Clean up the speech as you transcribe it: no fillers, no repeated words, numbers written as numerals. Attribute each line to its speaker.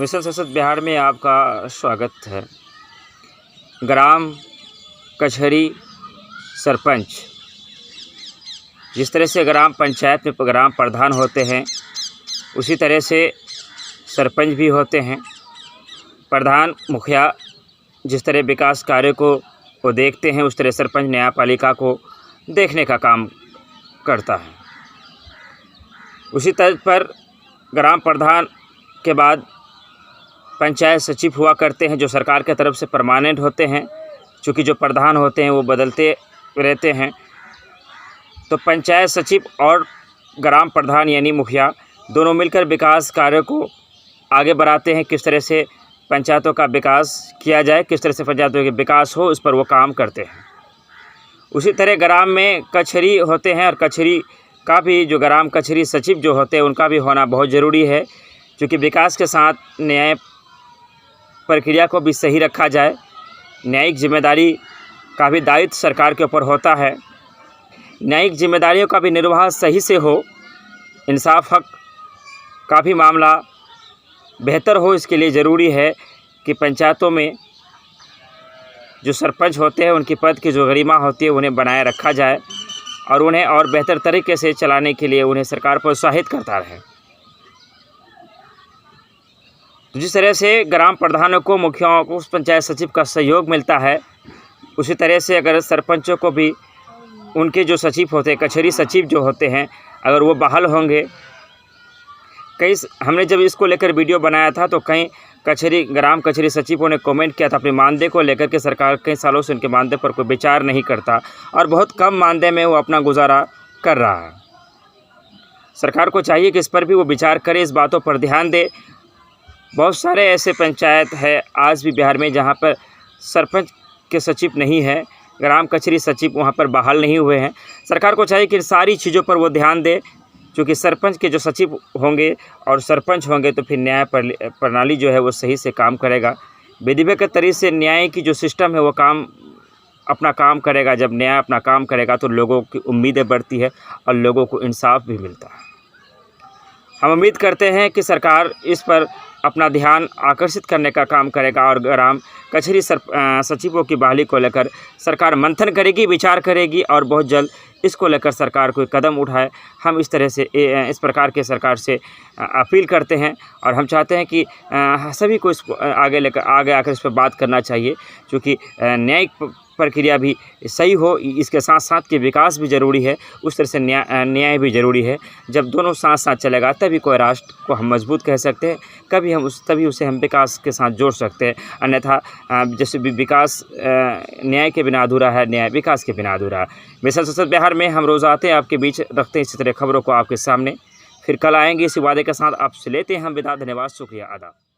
Speaker 1: Mission संसद बिहार में आपका स्वागत है। ग्राम कचहरी सरपंच, जिस तरह से ग्राम पंचायत में ग्राम प्रधान होते हैं उसी तरह से सरपंच भी होते हैं। प्रधान मुखिया जिस तरह विकास कार्य को देखते हैं उस तरह सरपंच न्यायपालिका को देखने का काम करता है। उसी तर्ज पर ग्राम प्रधान के बाद पंचायत सचिव हुआ करते हैं, जो सरकार की तरफ से परमानेंट होते हैं। चूँकि जो प्रधान होते हैं वो बदलते रहते हैं, तो पंचायत सचिव और ग्राम प्रधान यानी मुखिया दोनों मिलकर विकास कार्य को आगे बढ़ाते हैं। किस तरह से पंचायतों का विकास किया जाए, किस तरह से पंचायतों के विकास हो, उस पर वो काम करते हैं। उसी तरह ग्राम में कचहरी होते हैं और कचहरी का भी जो ग्राम कचहरी सचिव जो होते हैं उनका भी होना बहुत ज़रूरी है, क्योंकि विकास के साथ न्याय प्रक्रिया को भी सही रखा जाए। न्यायिक जिम्मेदारी का भी दायित्व सरकार के ऊपर होता है। न्यायिक जिम्मेदारियों का भी निर्वाह सही से हो, इंसाफ हक का भी मामला बेहतर हो, इसके लिए ज़रूरी है कि पंचायतों में जो सरपंच होते हैं उनकी पद की जो गरिमा होती है उन्हें बनाए रखा जाए और उन्हें और बेहतर तरीके से चलाने के लिए उन्हें सरकार प्रोत्साहित करता रहे। तो जिस तरह से ग्राम प्रधानों को, मुखियाओं को, पंचायत सचिव का सहयोग मिलता है, उसी तरह से अगर सरपंचों को भी उनके जो सचिव होते हैं, कचहरी सचिव जो होते हैं, अगर वो बहाल होंगे। हमने जब इसको लेकर वीडियो बनाया था तो कई ग्राम कचहरी सचिवों ने कमेंट किया था अपने मानदेय को लेकर के सरकार कई सालों से उनके मानदेय पर कोई विचार नहीं करता और बहुत कम मानदेय में वो अपना गुजारा कर रहा है। सरकार को चाहिए कि इस पर भी वो विचार करे, इस बातों पर ध्यान दे। बहुत सारे ऐसे पंचायत है आज भी बिहार में जहाँ पर सरपंच के सचिव नहीं है, ग्राम कचहरी सचिव वहाँ पर बहाल नहीं हुए हैं। सरकार को चाहिए कि इन सारी चीज़ों पर वो ध्यान दे, क्योंकि सरपंच के जो सचिव होंगे और सरपंच होंगे तो फिर न्याय प्रणाली जो है वो सही से काम करेगा। विधिवत के तरीके से न्याय की जो सिस्टम है वो अपना काम करेगा। जब न्याय अपना काम करेगा तो लोगों की उम्मीदें बढ़ती है और लोगों को इंसाफ भी मिलता है। हम उम्मीद करते हैं कि सरकार इस पर अपना ध्यान आकर्षित करने का काम करेगा और ग्राम कचहरी सचिवों की बहाली को लेकर सरकार मंथन करेगी, विचार करेगी और बहुत जल्द इसको लेकर सरकार कोई कदम उठाए। हम इस तरह से इस प्रकार के सरकार से अपील करते हैं और हम चाहते हैं कि सभी को इसको आगे आकर इस पर बात करना चाहिए, क्योंकि न्यायिक प्रक्रिया भी सही हो, इसके साथ साथ के विकास भी ज़रूरी है, उस तरह से न्याय भी ज़रूरी है। जब दोनों साथ साथ चलेगा तभी कोई राष्ट्र को हम मजबूत कह सकते हैं, तभी उसे हम विकास के साथ जोड़ सकते हैं। अन्यथा जैसे भी विकास न्याय के बिना अधूरा है, न्याय विकास के बिना अधूरा है। मिशन संसद बिहार में हम रोज़ आते हैं, आपके बीच रखते हैं इसी तरह खबरों को आपके सामने। फिर कल आएंगे इसी वादे के साथ, आपसे लेते हैं हम विदा। धन्यवाद, शुक्रिया, आदाब।